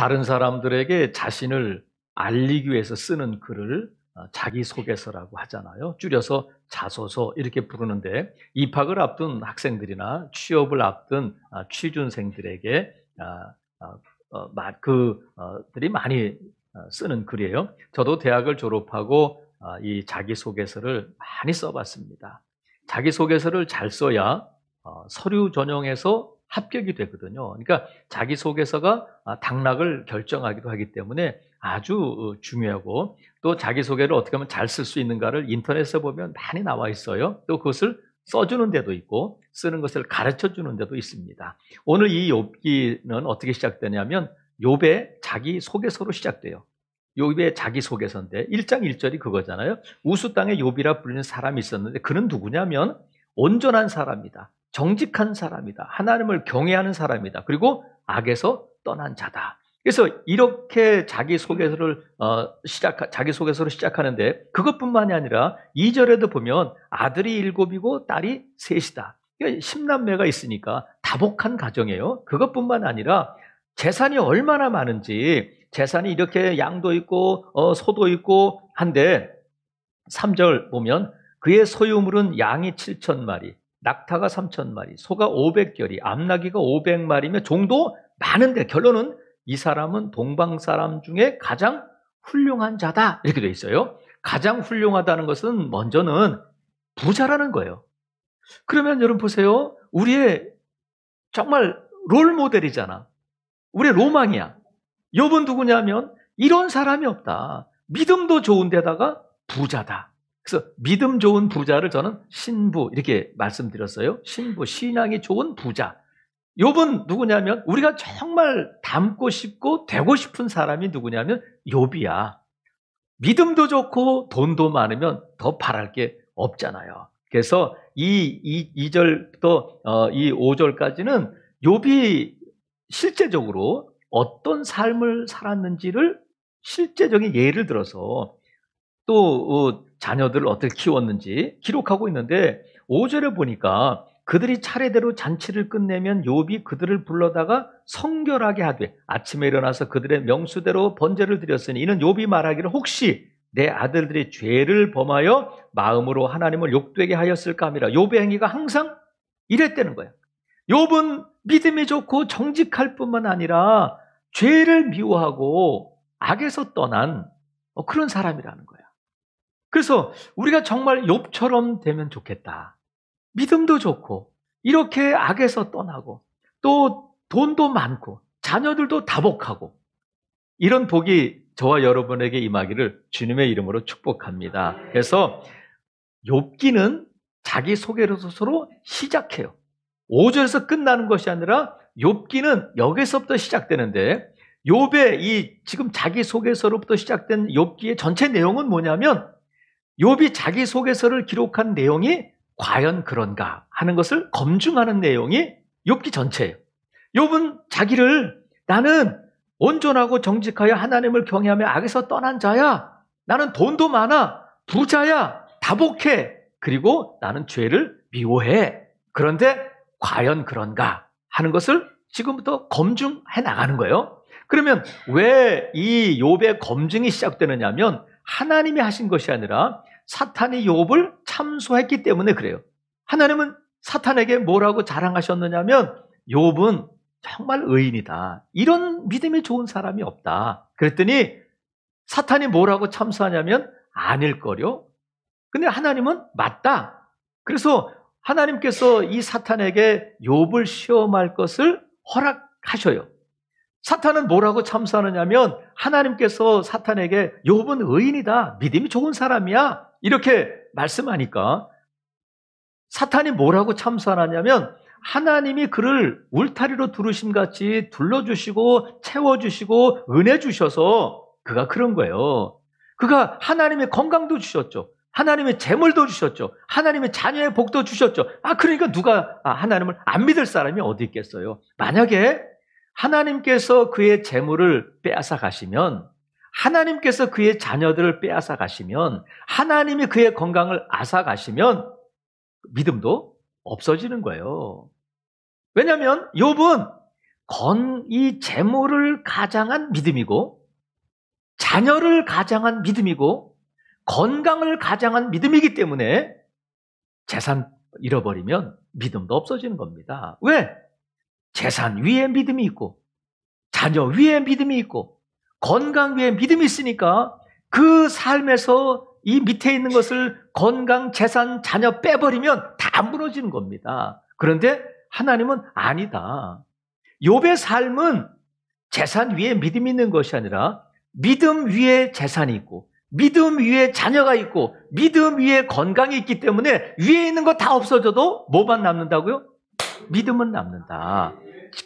다른 사람들에게 자신을 알리기 위해서 쓰는 글을 자기소개서라고 하잖아요. 줄여서 자소서 이렇게 부르는데 입학을 앞둔 학생들이나 취업을 앞둔 취준생들에게 그들이 많이 쓰는 글이에요. 저도 대학을 졸업하고 이 자기소개서를 많이 써봤습니다. 자기소개서를 잘 써야 서류 전형에서 합격이 되거든요. 그러니까 자기소개서가 당락을 결정하기도 하기 때문에 아주 중요하고, 또 자기소개를 어떻게 하면 잘 쓸 수 있는가를 인터넷에 보면 많이 나와 있어요. 또 그것을 써주는 데도 있고 쓰는 것을 가르쳐주는 데도 있습니다. 오늘 이 욥기는 어떻게 시작되냐면 욥의 자기소개서로 시작돼요. 욥의 자기소개서인데 1장 1절이 그거잖아요. 우수 땅의 욥이라 불리는 사람이 있었는데 그는 누구냐면 온전한 사람이다. 정직한 사람이다. 하나님을 경외하는 사람이다. 그리고 악에서 떠난 자다. 그래서 이렇게 자기소개서를 시작하는데 그것뿐만이 아니라 2절에도 보면 아들이 7이고 딸이 3이다. 그러니까 10남매가 있으니까 다복한 가정이에요. 그것뿐만 아니라 재산이 얼마나 많은지, 재산이 이렇게 양도 있고 소도 있고 한데 3절 보면 그의 소유물은 양이 7,000마리, 낙타가 3,000마리, 소가 500결이, 암나귀가 500마리며 종도 많은데 결론은 이 사람은 동방 사람 중에 가장 훌륭한 자다 이렇게 돼 있어요. 가장 훌륭하다는 것은 먼저는 부자라는 거예요. 그러면 여러분 보세요. 우리의 정말 롤 모델이잖아. 우리의 로망이야. 욥은 누구냐면 이런 사람이 없다. 믿음도 좋은 데다가 부자다. 그래서 믿음 좋은 부자를 저는 신부 이렇게 말씀드렸어요. 신부, 신앙이 좋은 부자. 욥은 누구냐면 우리가 정말 닮고 싶고 되고 싶은 사람이 누구냐면 욥이야. 믿음도 좋고 돈도 많으면 더 바랄 게 없잖아요. 그래서 이 2절부터 이 5절까지는 욥이 실제적으로 어떤 삶을 살았는지를 실제적인 예를 들어서 또 자녀들을 어떻게 키웠는지 기록하고 있는데 5절에 보니까 그들이 차례대로 잔치를 끝내면 욥이 그들을 불러다가 성결하게 하되 아침에 일어나서 그들의 명수대로 번제를 드렸으니 이는 욥이 말하기를 혹시 내 아들들이 죄를 범하여 마음으로 하나님을 욕되게 하였을까 함이라. 욥의 행위가 항상 이랬다는 거예요. 욥은 믿음이 좋고 정직할 뿐만 아니라 죄를 미워하고 악에서 떠난 그런 사람이라는 거야. 그래서 우리가 정말 욥처럼 되면 좋겠다. 믿음도 좋고 이렇게 악에서 떠나고 또 돈도 많고 자녀들도 다복하고 이런 복이 저와 여러분에게 임하기를 주님의 이름으로 축복합니다. 그래서 욥기는 자기 소개로서로 시작해요. 5절에서 끝나는 것이 아니라 욥기는 여기서부터 시작되는데 욥의 이 지금 자기 소개서로부터 시작된 욥기의 전체 내용은 뭐냐면 욥이 자기 소개서를 기록한 내용이 과연 그런가 하는 것을 검증하는 내용이 욥기 전체예요. 욥은 자기를 나는 온전하고 정직하여 하나님을 경외하며 악에서 떠난 자야. 나는 돈도 많아. 부자야. 다복해. 그리고 나는 죄를 미워해. 그런데 과연 그런가 하는 것을 지금부터 검증해 나가는 거예요. 그러면 왜 이 욥의 검증이 시작되느냐면 하나님이 하신 것이 아니라 사탄이 욥을 참소했기 때문에 그래요. 하나님은 사탄에게 뭐라고 자랑하셨느냐면 욥은 정말 의인이다. 이런 믿음이 좋은 사람이 없다. 그랬더니 사탄이 뭐라고 참소하냐면 아닐거려. 근데 하나님은 맞다. 그래서 하나님께서 이 사탄에게 욥을 시험할 것을 허락하셔요. 사탄은 뭐라고 참소하느냐면 하나님께서 사탄에게 욥은 의인이다. 믿음이 좋은 사람이야. 이렇게 말씀하니까 사탄이 뭐라고 참소하냐면 하나님이 그를 울타리로 두르심같이 둘러주시고 채워주시고 은혜 주셔서 그가 그런 거예요. 그가 하나님의 건강도 주셨죠. 하나님의 재물도 주셨죠. 하나님의 자녀의 복도 주셨죠. 그러니까 누가 하나님을 안 믿을 사람이 어디 있겠어요. 만약에 하나님께서 그의 재물을 빼앗아 가시면, 하나님께서 그의 자녀들을 빼앗아 가시면, 하나님이 그의 건강을 앗아 가시면 믿음도 없어지는 거예요. 왜냐하면 욥은 이 재물을 가장한 믿음이고, 자녀를 가장한 믿음이고, 건강을 가장한 믿음이기 때문에 재산 잃어버리면 믿음도 없어지는 겁니다. 왜? 재산 위에 믿음이 있고, 자녀 위에 믿음이 있고, 건강 위에 믿음이 있으니까 그 삶에서 이 밑에 있는 것을 건강, 재산, 자녀 빼버리면 다 무너지는 겁니다. 그런데 하나님은 아니다. 욥의 삶은 재산 위에 믿음이 있는 것이 아니라 믿음 위에 재산이 있고, 믿음 위에 자녀가 있고, 믿음 위에 건강이 있기 때문에 위에 있는 거 다 없어져도 뭐만 남는다고요? 믿음은 남는다.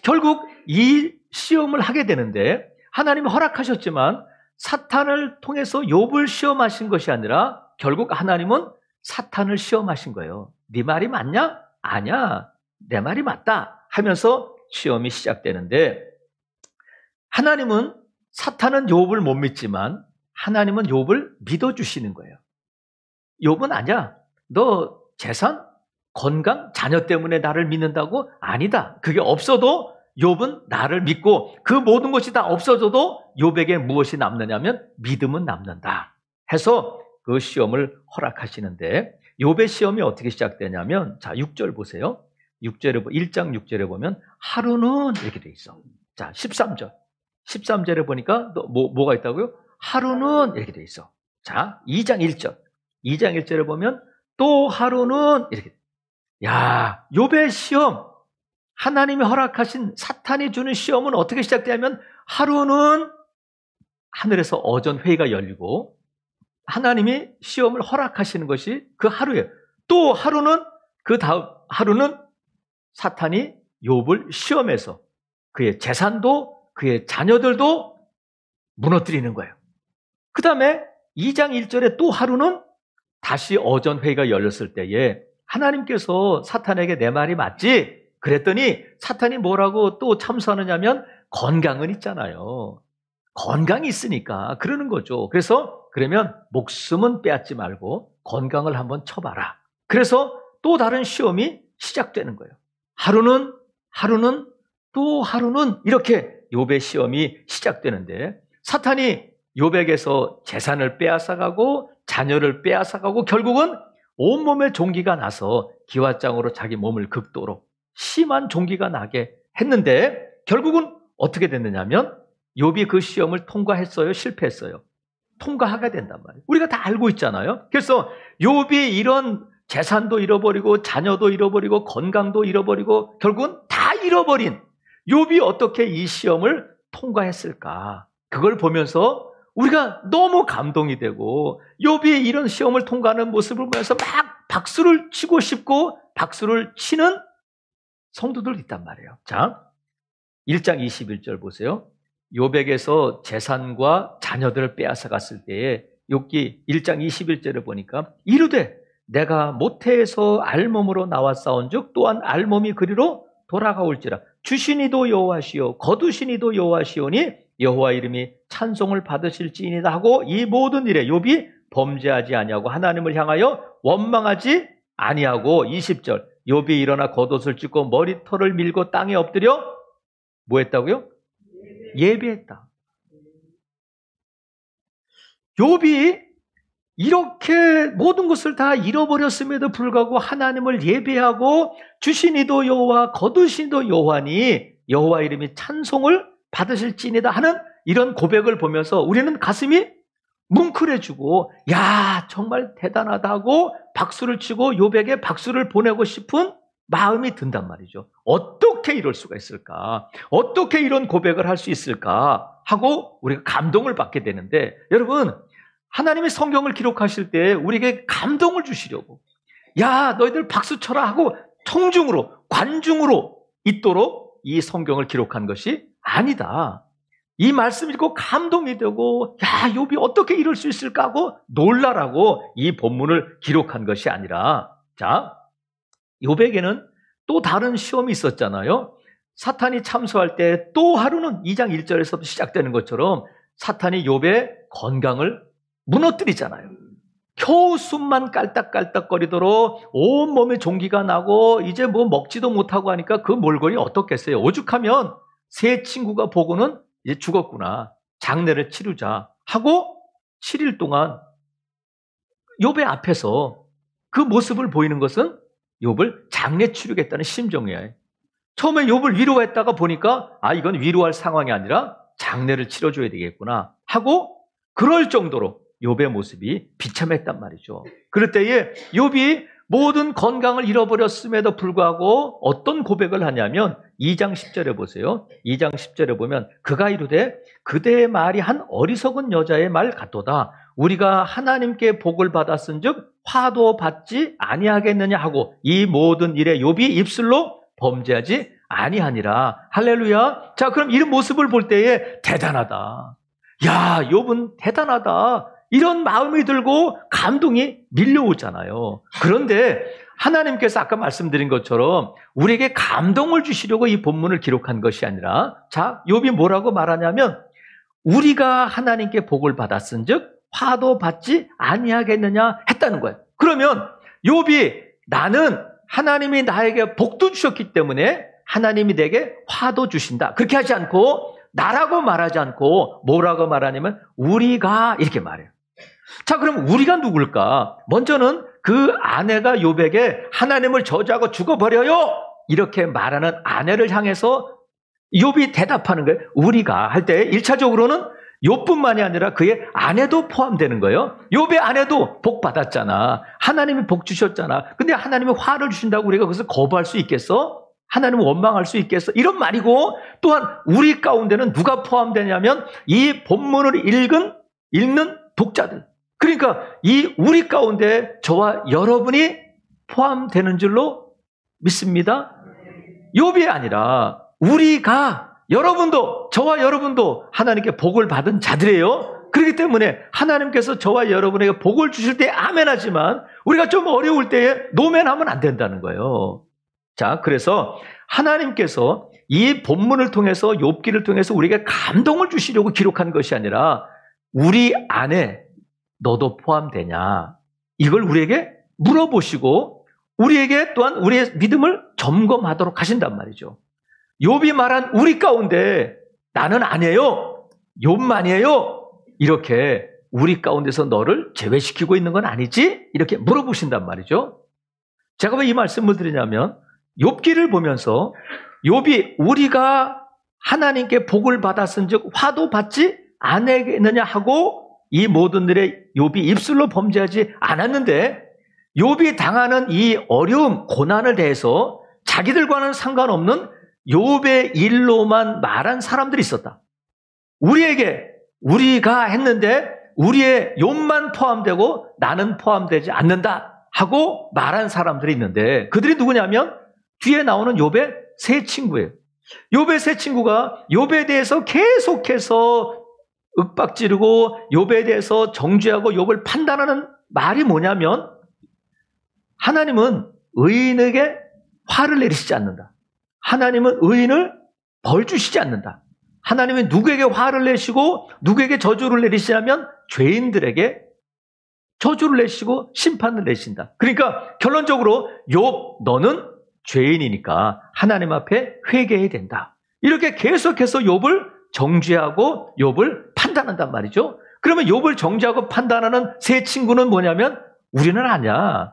결국 이 시험을 하게 되는데, 하나님이 허락하셨지만 사탄을 통해서 욥을 시험하신 것이 아니라 결국 하나님은 사탄을 시험하신 거예요. 네 말이 맞냐? 아니야. 내 말이 맞다 하면서 시험이 시작되는데, 하나님은, 사탄은 욥을 못 믿지만 하나님은 욥을 믿어주시는 거예요. 욥은 아니야. 너 재산, 건강, 자녀 때문에 나를 믿는다고? 아니다. 그게 없어도 욥은 나를 믿고, 그 모든 것이 다 없어져도 욥에게 무엇이 남느냐면 믿음은 남는다 해서 그 시험을 허락하시는데, 욥의 시험이 어떻게 시작되냐면, 자, 6절 보세요. 1장 6절에 보면 하루는 이렇게 돼 있어. 자, 13절에 보니까 또 뭐가 있다고요? 하루는 이렇게 돼 있어. 자, 2장 1절에 보면 또 하루는 이렇게. 야, 욥의 시험, 하나님이 허락하신, 사탄이 주는 시험은 어떻게 시작되냐면, 하루는 하늘에서 어전회의가 열리고 하나님이 시험을 허락하시는 것이 그 하루예요. 또 하루는, 그 다음 하루는 사탄이 욥을 시험해서 그의 재산도 그의 자녀들도 무너뜨리는 거예요. 그 다음에 2장 1절에 또 하루는 다시 어전회의가 열렸을 때에 하나님께서 사탄에게 내 말이 맞지? 그랬더니 사탄이 뭐라고 또 참수하느냐면, 건강은 있잖아요. 건강이 있으니까 그러는 거죠. 그래서 그러면 목숨은 빼앗지 말고 건강을 한번 쳐봐라. 그래서 또 다른 시험이 시작되는 거예요. 하루는 또 하루는 이렇게 욥의 시험이 시작되는데, 사탄이 욥에게서 재산을 빼앗아가고 자녀를 빼앗아가고 결국은 온몸에 종기가 나서 기왓장으로 자기 몸을 극도로 심한 종기가 나게 했는데, 결국은 어떻게 됐느냐면 욥이 그 시험을 통과했어요? 실패했어요? 통과하게 된단 말이에요. 우리가 다 알고 있잖아요. 그래서 욥이 이런 재산도 잃어버리고 자녀도 잃어버리고 건강도 잃어버리고 결국은 다 잃어버린 욥이 어떻게 이 시험을 통과했을까? 그걸 보면서 우리가 너무 감동이 되고, 욥이 이런 시험을 통과하는 모습을 보면서 막 박수를 치고 싶고 박수를 치는 성도들 있단 말이에요. 자, 1장 21절 보세요. 욥에게서 재산과 자녀들을 빼앗아 갔을 때에 욥기 1장 21절을 보니까, 이르되 내가 모태에서 알몸으로 나와 싸운즉 또한 알몸이 그리로 돌아가올지라. 주시니도 여호와시요 거두시니도 여호와시오니 여호와 이름이 찬송을 받으실지이다 하고, 이 모든 일에 욥이 범죄하지 아니하고 하나님을 향하여 원망하지 아니하고, 20절 욥이 일어나 겉옷을 찢고 머리털을 밀고 땅에 엎드려 뭐 했다고요? 예배했다. 욥이 이렇게 모든 것을 다 잃어버렸음에도 불구하고 하나님을 예배하고, 주시니도 여호와 거두시니도 여호와니 여호와 이름이 찬송을 받으실지니다 하는 이런 고백을 보면서 우리는 가슴이 뭉클해지고, 야, 정말 대단하다고 박수를 치고 욥에게 박수를 보내고 싶은 마음이 든단 말이죠. 어떻게 이럴 수가 있을까? 어떻게 이런 고백을 할 수 있을까? 하고 우리가 감동을 받게 되는데, 여러분, 하나님이 성경을 기록하실 때 우리에게 감동을 주시려고, 야, 너희들 박수 쳐라 하고 청중으로, 관중으로 있도록 이 성경을 기록한 것이 아니다. 이 말씀 읽고 감동이 되고, 야, 욥이 어떻게 이럴 수 있을까 하고 놀라라고 이 본문을 기록한 것이 아니라, 자, 욥에게는 또 다른 시험이 있었잖아요. 사탄이 참수할 때 또 하루는 2장 1절에서 시작되는 것처럼 사탄이 욥의 건강을 무너뜨리잖아요. 겨우 숨만 깔딱깔딱거리도록 온몸에 종기가 나고 이제 뭐 먹지도 못하고 하니까 그 몰골이 어떻겠어요? 오죽하면 세 친구가 보고는 이제 죽었구나. 장례를 치르자 하고 7일 동안 욥의 앞에서 그 모습을 보이는 것은 욥을 장례 치르겠다는 심정이에요. 처음에 욥을 위로했다가 보니까 이건 위로할 상황이 아니라 장례를 치러줘야 되겠구나 하고 그럴 정도로 욥의 모습이 비참했단 말이죠. 그럴 때에 욥이 모든 건강을 잃어버렸음에도 불구하고 어떤 고백을 하냐면 2장 10절에 보세요. 2장 10절에 보면 그가 이르되 그대의 말이 한 어리석은 여자의 말 같도다. 우리가 하나님께 복을 받았은즉 화도 받지 아니하겠느냐 하고 이 모든 일에 욥이 입술로 범죄하지 아니하니라. 할렐루야. 자, 그럼 이런 모습을 볼 때에 대단하다. 야, 욥은 대단하다. 이런 마음이 들고 감동이 밀려오잖아요. 그런데 하나님께서 아까 말씀드린 것처럼 우리에게 감동을 주시려고 이 본문을 기록한 것이 아니라 자, 욥이 뭐라고 말하냐면 우리가 하나님께 복을 받았은즉 화도 받지 아니하겠느냐 했다는 거예요. 그러면 욥이 나는 하나님이 나에게 복도 주셨기 때문에 하나님이 내게 화도 주신다. 그렇게 하지 않고 나라고 말하지 않고 뭐라고 말하냐면 우리가 이렇게 말해요. 자, 그럼 우리가 누굴까? 먼저는 그 아내가 욥에게 하나님을 저주하고 죽어버려요. 이렇게 말하는 아내를 향해서 욥이 대답하는 거예요. 우리가 할 때 1차적으로는 욥뿐만이 아니라 그의 아내도 포함되는 거예요. 욥의 아내도 복 받았잖아. 하나님이 복 주셨잖아. 근데 하나님이 화를 주신다고 우리가 그것을 거부할 수 있겠어? 하나님을 원망할 수 있겠어? 이런 말이고 또한 우리 가운데는 누가 포함되냐면 이 본문을 읽는 독자들. 그러니까 이 우리 가운데 저와 여러분이 포함되는 줄로 믿습니다. 욥이 아니라 우리가 여러분도 저와 여러분도 하나님께 복을 받은 자들이에요. 그렇기 때문에 하나님께서 저와 여러분에게 복을 주실 때 아멘하지만 우리가 좀 어려울 때에 노멘하면 안 된다는 거예요. 자, 그래서 하나님께서 이 본문을 통해서 욥기를 통해서 우리에게 감동을 주시려고 기록한 것이 아니라 우리 안에 너도 포함되냐 이걸 우리에게 물어보시고 우리에게 또한 우리의 믿음을 점검하도록 하신단 말이죠. 욥이 말한 우리 가운데 나는 아니에요. 욥만이에요. 이렇게 우리 가운데서 너를 제외시키고 있는 건 아니지? 이렇게 물어보신단 말이죠. 제가 왜 이 말씀을 드리냐면 욥기를 보면서 욥이 우리가 하나님께 복을 받았은즉 화도 받지 않겠느냐 하고 이 모든 일에 욥이 입술로 범죄하지 않았는데 욥이 당하는 이 어려움, 고난을 대해서 자기들과는 상관없는 욥의 일로만 말한 사람들이 있었다. 우리가 했는데 우리의 욥만 포함되고 나는 포함되지 않는다 하고 말한 사람들이 있는데 그들이 누구냐면 뒤에 나오는 욥의 세 친구예요. 욥의 세 친구가 욥에 대해서 계속해서 윽박지르고 욥에 대해서 정죄하고 욥을 판단하는 말이 뭐냐면 하나님은 의인에게 화를 내리시지 않는다. 하나님은 의인을 벌 주시지 않는다. 하나님은 누구에게 화를 내시고 누구에게 저주를 내리시냐면 죄인들에게 저주를 내시고 심판을 내신다. 그러니까 결론적으로 욥 너는 죄인이니까 하나님 앞에 회개해야 된다. 이렇게 계속해서 욥을 정죄하고 욥을 판단한단 말이죠. 그러면 욥을 정죄하고 판단하는 세 친구는 뭐냐면 우리는 아니야.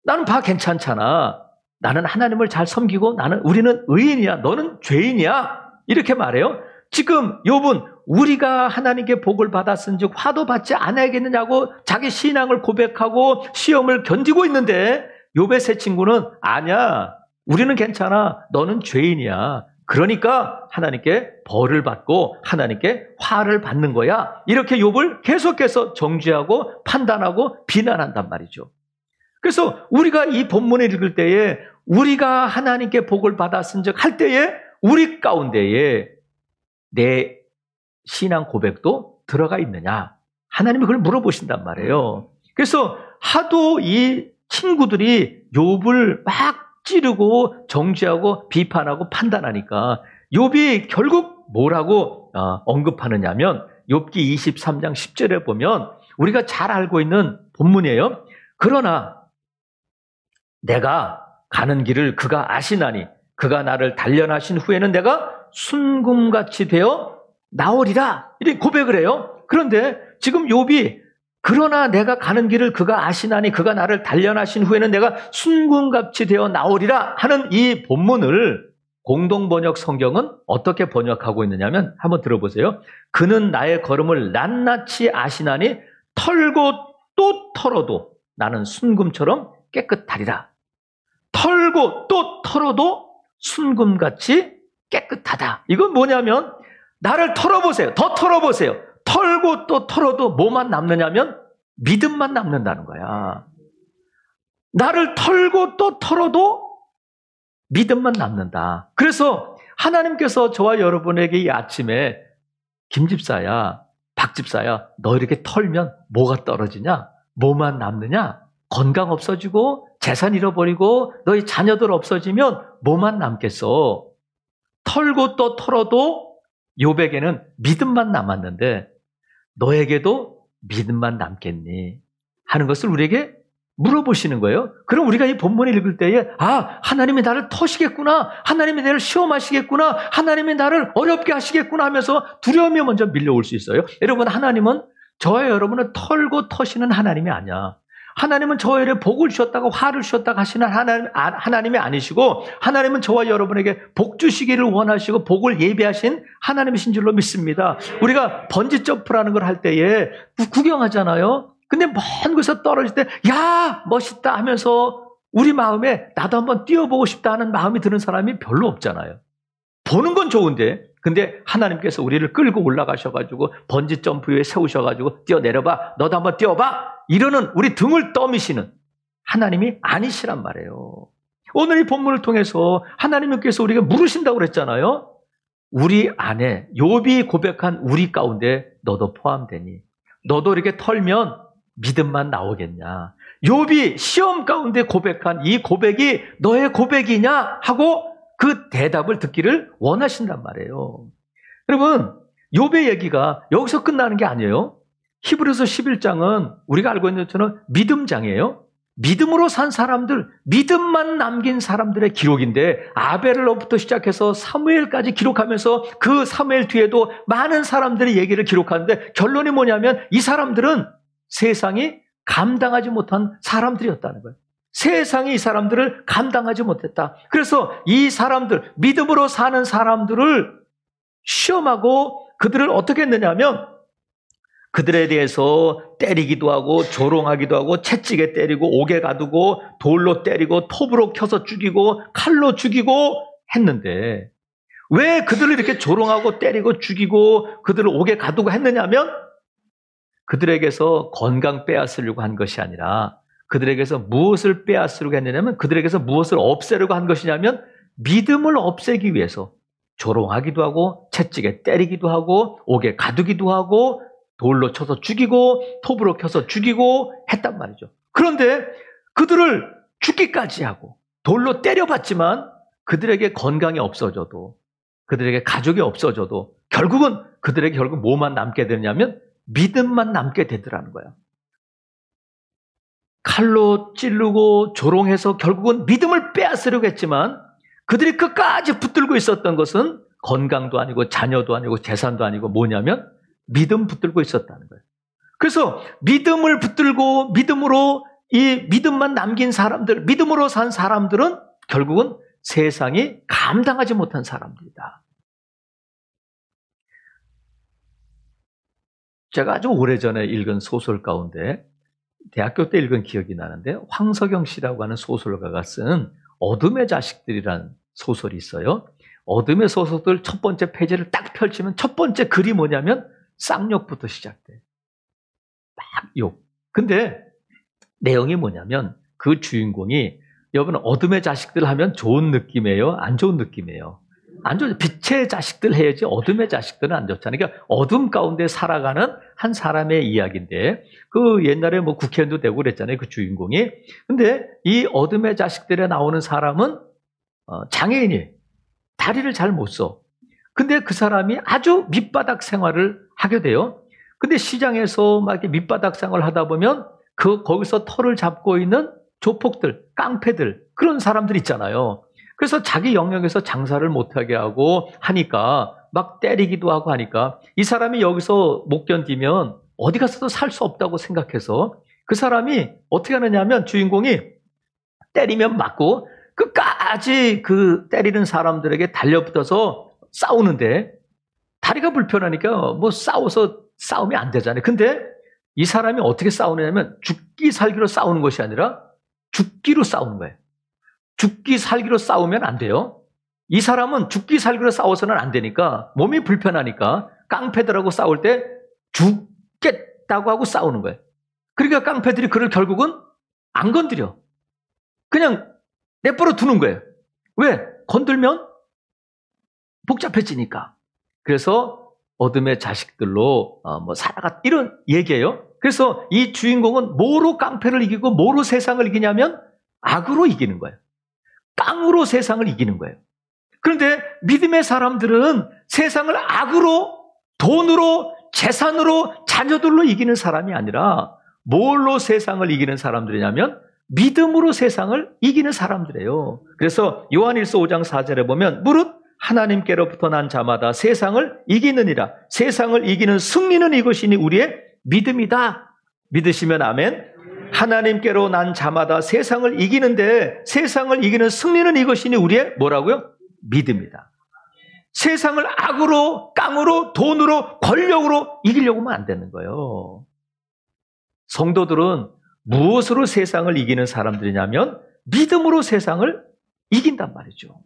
나는 괜찮잖아. 나는 하나님을 잘 섬기고 우리는 의인이야. 너는 죄인이야. 이렇게 말해요. 지금 욥은 우리가 하나님께 복을 받았은즉 화도 받지 않아야겠느냐고 자기 신앙을 고백하고 시험을 견디고 있는데 욥의 세 친구는 아니야. 우리는 괜찮아. 너는 죄인이야. 그러니까 하나님께 벌을 받고 하나님께 화를 받는 거야. 이렇게 욥을 계속해서 정죄하고 판단하고 비난한단 말이죠. 그래서 우리가 이 본문을 읽을 때에 우리가 하나님께 복을 받았은즉 할 때에 우리 가운데에 내 신앙 고백도 들어가 있느냐. 하나님이 그걸 물어보신단 말이에요. 그래서 하도 이 친구들이 욥을 막 찌르고 정죄하고 비판하고 판단하니까 욥이 결국 뭐라고 언급하느냐면 욥기 23장 10절에 보면 우리가 잘 알고 있는 본문이에요. 그러나 내가 가는 길을 그가 아시나니 그가 나를 단련하신 후에는 내가 순금같이 되어 나오리라. 이렇게 고백을 해요. 그런데 지금 욥이 그러나 내가 가는 길을 그가 아시나니 그가 나를 단련하신 후에는 내가 순금같이 되어 나오리라 하는 이 본문을 공동번역 성경은 어떻게 번역하고 있느냐면 한번 들어보세요. 그는 나의 걸음을 낱낱이 아시나니 털고 또 털어도 나는 순금처럼 깨끗하리라. 털고 또 털어도 순금같이 깨끗하다. 이건 뭐냐면 나를 털어보세요. 더 털어보세요. 털고 또 털어도 뭐만 남느냐면 믿음만 남는다는 거야. 나를 털고 또 털어도 믿음만 남는다. 그래서 하나님께서 저와 여러분에게 이 아침에 김 집사야, 박 집사야, 너 이렇게 털면 뭐가 떨어지냐? 뭐만 남느냐? 건강 없어지고 재산 잃어버리고 너희 자녀들 없어지면 뭐만 남겠어? 털고 또 털어도 욥에게는 믿음만 남았는데 너에게도 믿음만 남겠니? 하는 것을 우리에게 물어보시는 거예요. 그럼 우리가 이 본문을 읽을 때에 하나님이 나를 터시겠구나. 하나님이 나를 시험하시겠구나. 하나님이 나를 어렵게 하시겠구나 하면서 두려움이 먼저 밀려올 수 있어요. 여러분, 하나님은 저와 여러분을 털고 터시는 하나님이 아니야. 하나님은 저에게 복을 주셨다고 화를 주셨다고 하시는 하나님이 아니시고 하나님은 저와 여러분에게 복 주시기를 원하시고 복을 예비하신 하나님이신 줄로 믿습니다. 우리가 번지점프라는 걸 할 때에 구경하잖아요. 근데 먼 곳에서 떨어질 때 야 멋있다 하면서 우리 마음에 나도 한번 뛰어보고 싶다 하는 마음이 드는 사람이 별로 없잖아요. 보는 건 좋은데 근데 하나님께서 우리를 끌고 올라가셔가지고 번지점프 위에 세우셔가지고 뛰어내려봐. 너도 한번 뛰어봐. 이러는 우리 등을 떠미시는 하나님이 아니시란 말이에요. 오늘 이 본문을 통해서 하나님께서 우리가 물으신다고 그랬잖아요. 우리 안에 욥이 고백한 우리 가운데 너도 포함되니 너도 이렇게 털면 믿음만 나오겠냐. 욥이 시험 가운데 고백한 이 고백이 너의 고백이냐 하고 그 대답을 듣기를 원하신단 말이에요. 여러분, 욥의 얘기가 여기서 끝나는 게 아니에요. 히브리서 11장은 우리가 알고 있는 것처럼 믿음장이에요. 믿음으로 산 사람들, 믿음만 남긴 사람들의 기록인데 아벨로부터 시작해서 사무엘까지 기록하면서 그 사무엘 뒤에도 많은 사람들의 얘기를 기록하는데 결론이 뭐냐면 이 사람들은 세상이 감당하지 못한 사람들이었다는 거예요. 세상이 이 사람들을 감당하지 못했다. 그래서 이 사람들, 믿음으로 사는 사람들을 시험하고 그들을 어떻게 했느냐면 그들에 대해서 때리기도 하고 조롱하기도 하고 채찍에 때리고 옥에 가두고 돌로 때리고 톱으로 켜서 죽이고 칼로 죽이고 했는데 왜 그들을 이렇게 조롱하고 때리고 죽이고 그들을 옥에 가두고 했느냐면 그들에게서 건강 빼앗으려고 한 것이 아니라 그들에게서 무엇을 빼앗으려고 했느냐면 그들에게서 무엇을 없애려고 한 것이냐면 믿음을 없애기 위해서 조롱하기도 하고 채찍에 때리기도 하고 옥에 가두기도 하고 돌로 쳐서 죽이고 톱으로 켜서 죽이고 했단 말이죠. 그런데 그들을 죽기까지 하고 돌로 때려봤지만 그들에게 건강이 없어져도 그들에게 가족이 없어져도 결국은 그들에게 결국 뭐만 남게 되냐면 믿음만 남게 되더라는 거야. 칼로 찌르고 조롱해서 결국은 믿음을 빼앗으려고 했지만 그들이 끝까지 붙들고 있었던 것은 건강도 아니고 자녀도 아니고 재산도 아니고 뭐냐면 믿음 붙들고 있었다는 거예요. 그래서 믿음을 붙들고 믿음으로 이 믿음만 남긴 사람들, 믿음으로 산 사람들은 결국은 세상이 감당하지 못한 사람들이다. 제가 아주 오래전에 읽은 소설 가운데 대학교 때 읽은 기억이 나는데 황석영 씨라고 하는 소설가가 쓴 어둠의 자식들이라는 소설이 있어요. 어둠의 소설들 첫 번째 페이지를 딱 펼치면 첫 번째 글이 뭐냐면 쌍욕부터 시작돼. 막 욕. 근데 내용이 뭐냐면 그 주인공이 여러분 어둠의 자식들 하면 좋은 느낌이에요? 안 좋은 느낌이에요? 안 좋죠. 빛의 자식들 해야지 어둠의 자식들은 안 좋잖아요. 그러니까 어둠 가운데 살아가는 한 사람의 이야기인데 그 옛날에 뭐 국회의원도 되고 그랬잖아요. 그 주인공이. 근데 이 어둠의 자식들에 나오는 사람은 장애인이 다리를 잘 못 써. 근데 그 사람이 아주 밑바닥 생활을 하게 돼요. 근데 시장에서 막 이렇게 밑바닥 생활을 하다 보면 거기서 털을 잡고 있는 조폭들, 깡패들, 그런 사람들 있잖아요. 그래서 자기 영역에서 장사를 못하게 하고 하니까 막 때리기도 하고 하니까 이 사람이 여기서 못 견디면 어디 가서도 살 수 없다고 생각해서 그 사람이 어떻게 하느냐면 주인공이 때리면 맞고 끝까지 그 때리는 사람들에게 달려붙어서 싸우는데 다리가 불편하니까 뭐 싸우면 안 되잖아요. 근데 이 사람이 어떻게 싸우냐면 죽기 살기로 싸우는 것이 아니라 죽기로 싸우는 거예요. 죽기 살기로 싸우면 안 돼요. 이 사람은 죽기 살기로 싸워서는 안 되니까 몸이 불편하니까 깡패들하고 싸울 때 죽겠다고 하고 싸우는 거예요. 그러니까 깡패들이 그를 결국은 안 건드려. 그냥 내버려 두는 거예요. 왜? 건들면 복잡해지니까. 그래서 어둠의 자식들로 살아갔 이런 얘기예요. 그래서 이 주인공은 뭐로 깡패를 이기고 뭐로 세상을 이기냐면 악으로 이기는 거예요. 깡으로 세상을 이기는 거예요. 그런데 믿음의 사람들은 세상을 악으로, 돈으로, 재산으로, 자녀들로 이기는 사람이 아니라 뭘로 세상을 이기는 사람들이냐면 믿음으로 세상을 이기는 사람들이에요. 그래서 요한일서 5장 4절에 보면 무릇 하나님께로부터 난 자마다 세상을 이기느니라. 세상을 이기는 승리는 이것이니 우리의 믿음이다. 믿으시면 아멘. 하나님께로 난 자마다 세상을 이기는데 세상을 이기는 승리는 이것이니 우리의 뭐라고요? 믿음이다. 세상을 악으로, 깡으로, 돈으로, 권력으로 이기려고 하면 안 되는 거예요. 성도들은 무엇으로 세상을 이기는 사람들이냐면 믿음으로 세상을 이긴단 말이죠.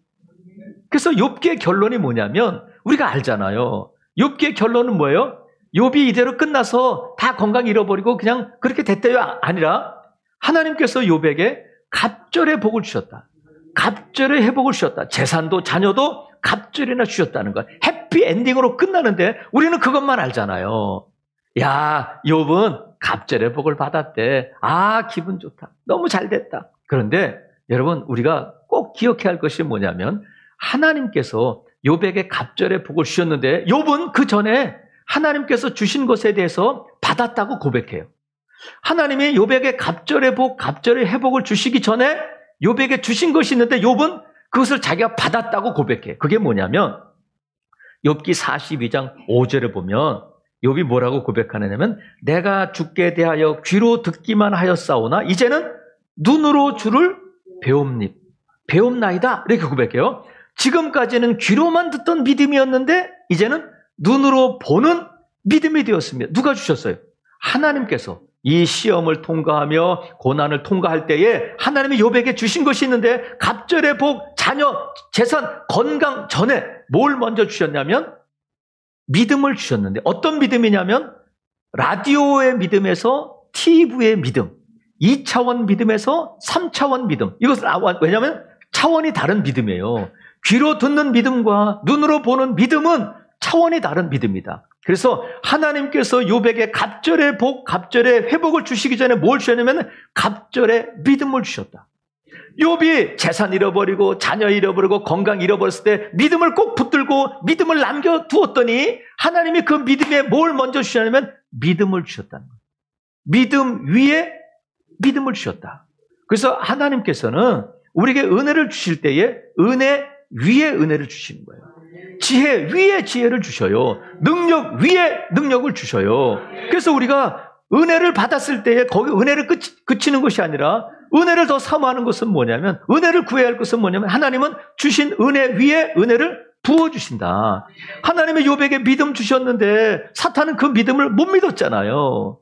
그래서 욥기의 결론이 뭐냐면 우리가 알잖아요. 욥기의 결론은 뭐예요? 욥이 이대로 끝나서 다 건강 잃어버리고 그냥 그렇게 됐대요? 아니라 하나님께서 욥에게 갑절의 복을 주셨다. 갑절의 회복을 주셨다. 재산도 자녀도 갑절이나 주셨다는 것. 해피엔딩으로 끝나는데 우리는 그것만 알잖아요. 야, 욥은 갑절의 복을 받았대. 아, 기분 좋다. 너무 잘 됐다. 그런데 여러분 우리가 꼭 기억해야 할 것이 뭐냐면 하나님께서 욥에게 갑절의 복을 주셨는데 욥은 그 전에 하나님께서 주신 것에 대해서 받았다고 고백해요. 하나님이 욥에게 갑절의 복, 갑절의 회복을 주시기 전에 욥에게 주신 것이 있는데 욥은 그것을 자기가 받았다고 고백해. 그게 뭐냐면 욥기 42장 5절에 보면 욥이 뭐라고 고백하느냐면 내가 주께 대하여 귀로 듣기만 하였사오나 이제는 눈으로 주를 배움나이다. 이렇게 고백해요. 지금까지는 귀로만 듣던 믿음이었는데 이제는 눈으로 보는 믿음이 되었습니다. 누가 주셨어요? 하나님께서 이 시험을 통과하며 고난을 통과할 때에 하나님이 욥에게 주신 것이 있는데 갑절의 복, 자녀, 재산, 건강 전에 뭘 먼저 주셨냐면 믿음을 주셨는데 어떤 믿음이냐면 라디오의 믿음에서 TV의 믿음, 2차원 믿음에서 3차원 믿음. 이것은 왜냐하면 차원이 다른 믿음이에요. 귀로 듣는 믿음과 눈으로 보는 믿음은 차원이 다른 믿음이다. 그래서 하나님께서 욥에게 갑절의 복, 갑절의 회복을 주시기 전에 뭘 주셨냐면 갑절의 믿음을 주셨다. 욥이 재산 잃어버리고 자녀 잃어버리고 건강 잃어버렸을 때 믿음을 꼭 붙들고 믿음을 남겨두었더니 하나님이 그 믿음에 뭘 먼저 주셨냐면 믿음을 주셨다는 거예요. 믿음 위에 믿음을 주셨다. 그래서 하나님께서는 우리에게 은혜를 주실 때에 은혜 위에 은혜를 주시는 거예요. 지혜 위에 지혜를 주셔요. 능력 위에 능력을 주셔요. 그래서 우리가 은혜를 받았을 때에 거기 은혜를 그치는 것이 아니라 은혜를 더 사모하는 것은 뭐냐면 은혜를 구해야 할 것은 뭐냐면 하나님은 주신 은혜 위에 은혜를 부어주신다. 하나님의 욥에게 믿음 주셨는데 사탄은 그 믿음을 못 믿었잖아요.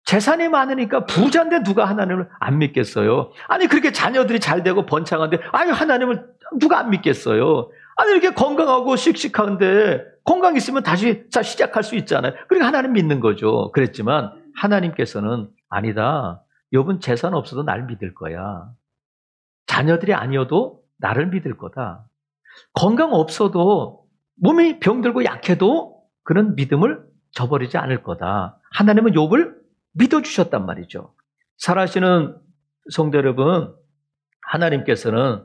재산이 많으니까 부자인데 누가 하나님을 안 믿겠어요? 아니 그렇게 자녀들이 잘 되고 번창한데 아유 하나님을 누가 안 믿겠어요? 아니 이렇게 건강하고 씩씩한데 건강 있으면 다시 시작할 수 있잖아요. 그러니까 하나님 믿는 거죠. 그랬지만 하나님께서는 아니다. 욥은 재산 없어도 날 믿을 거야. 자녀들이 아니어도 나를 믿을 거다. 건강 없어도 몸이 병들고 약해도 그런 믿음을 저버리지 않을 거다. 하나님은 욥을 믿어주셨단 말이죠. 살아계시는 성도 여러분, 하나님께서는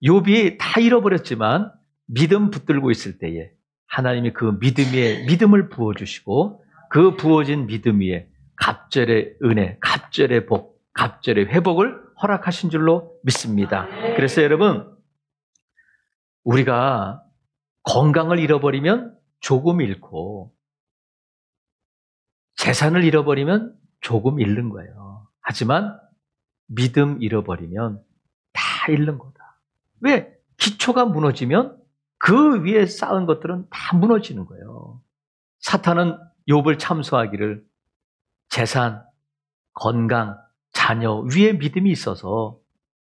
욥이 다 잃어버렸지만 믿음 붙들고 있을 때에 하나님이 그 믿음 위에 믿음을 부어주시고 그 부어진 믿음 위에 갑절의 은혜, 갑절의 복, 갑절의 회복을 허락하신 줄로 믿습니다. 그래서 여러분 우리가 건강을 잃어버리면 조금 잃고 재산을 잃어버리면 조금 잃는 거예요. 하지만 믿음 잃어버리면 다 잃는 거다. 왜? 기초가 무너지면 그 위에 쌓은 것들은 다 무너지는 거예요. 사탄은 욥을 참소하기를 재산, 건강, 자녀 위에 믿음이 있어서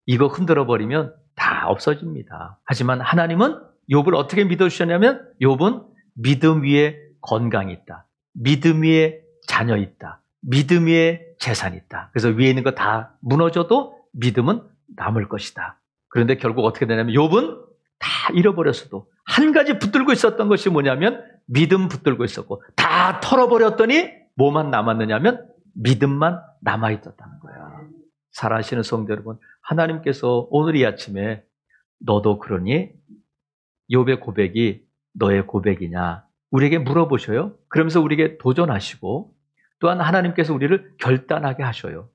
이거 흔들어버리면 다 없어집니다. 하지만 하나님은 욥을 어떻게 믿어주셨냐면 욥은 믿음 위에 건강이 있다. 믿음 위에 자녀 있다. 믿음 위에 재산이 있다. 그래서 위에 있는 거 다 무너져도 믿음은 남을 것이다. 그런데 결국 어떻게 되냐면 욥은 다 잃어버렸어도 한 가지 붙들고 있었던 것이 뭐냐면 믿음 붙들고 있었고 다 털어버렸더니 뭐만 남았느냐면 믿음만 남아있었다는 거야. 살아계시는 성도 여러분, 하나님께서 오늘 이 아침에 너도 그러니? 욥의 고백이 너의 고백이냐? 우리에게 물어보셔요. 그러면서 우리에게 도전하시고 또한 하나님께서 우리를 결단하게 하셔요.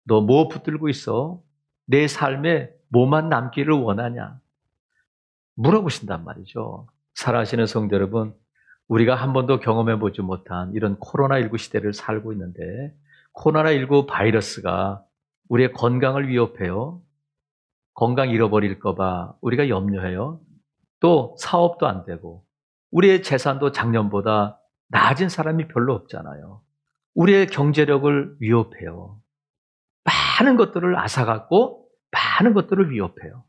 너 뭐 붙들고 있어? 내 삶에 뭐만 남기를 원하냐? 물어보신단 말이죠. 살아계시는 성도 여러분, 우리가 한 번도 경험해보지 못한 이런 코로나19 시대를 살고 있는데 코로나19 바이러스가 우리의 건강을 위협해요. 건강 잃어버릴까 봐 우리가 염려해요. 또 사업도 안 되고 우리의 재산도 작년보다 나아진 사람이 별로 없잖아요. 우리의 경제력을 위협해요. 많은 것들을 앗아갖고 많은 것들을 위협해요.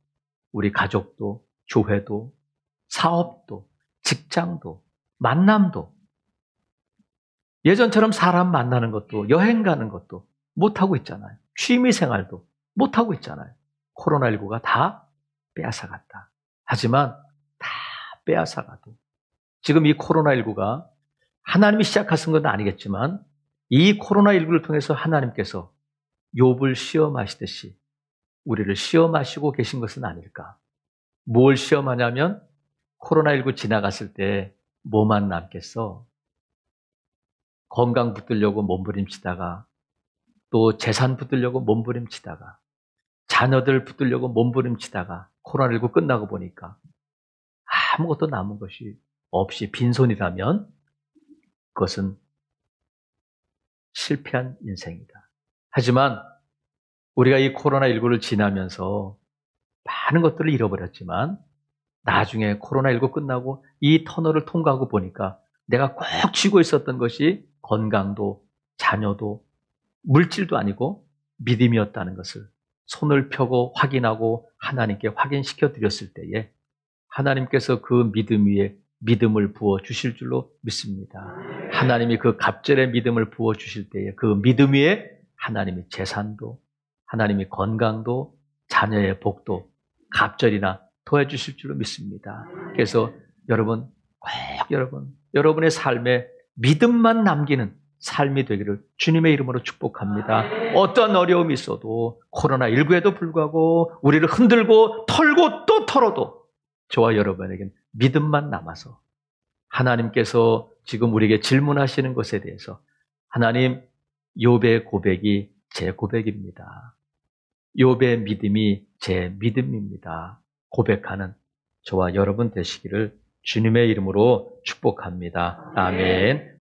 우리 가족도, 교회도, 사업도, 직장도, 만남도. 예전처럼 사람 만나는 것도, 여행 가는 것도 못하고 있잖아요. 취미생활도 못하고 있잖아요. 코로나19가 다 빼앗아갔다. 하지만 다 빼앗아가도 지금 이 코로나19가 하나님이 시작하신 건 아니겠지만 이 코로나19를 통해서 하나님께서 욥을 시험하시듯이 우리를 시험하시고 계신 것은 아닐까. 뭘 시험하냐면 코로나19 지나갔을 때 뭐만 남겠어? 건강 붙들려고 몸부림치다가 또 재산 붙들려고 몸부림치다가 자녀들 붙들려고 몸부림치다가 코로나19 끝나고 보니까 아무것도 남은 것이 없이 빈손이라면 그것은 실패한 인생이다. 하지만 우리가 이 코로나19를 지나면서 많은 것들을 잃어버렸지만 나중에 코로나19 끝나고 이 터널을 통과하고 보니까 내가 꼭 쥐고 있었던 것이 건강도 자녀도 물질도 아니고 믿음이었다는 것을 손을 펴고 확인하고 하나님께 확인시켜 드렸을 때에 하나님께서 그 믿음 위에 믿음을 부어 주실 줄로 믿습니다. 하나님이 그 갑절의 믿음을 부어 주실 때에 그 믿음 위에 하나님이 재산도 하나님이 건강도 자녀의 복도 갑절이나 더해 주실 줄로 믿습니다. 그래서 여러분 꼭 여러분의 삶에 믿음만 남기는 삶이 되기를 주님의 이름으로 축복합니다. 어떤 어려움이 있어도 코로나19에도 불구하고 우리를 흔들고 털고 또 털어도 저와 여러분에게는 믿음만 남아서 하나님께서 지금 우리에게 질문하시는 것에 대해서 하나님, 욥의 고백이 제 고백입니다. 욥의 믿음이 제 믿음입니다. 고백하는 저와 여러분 되시기를 주님의 이름으로 축복합니다. 아멘.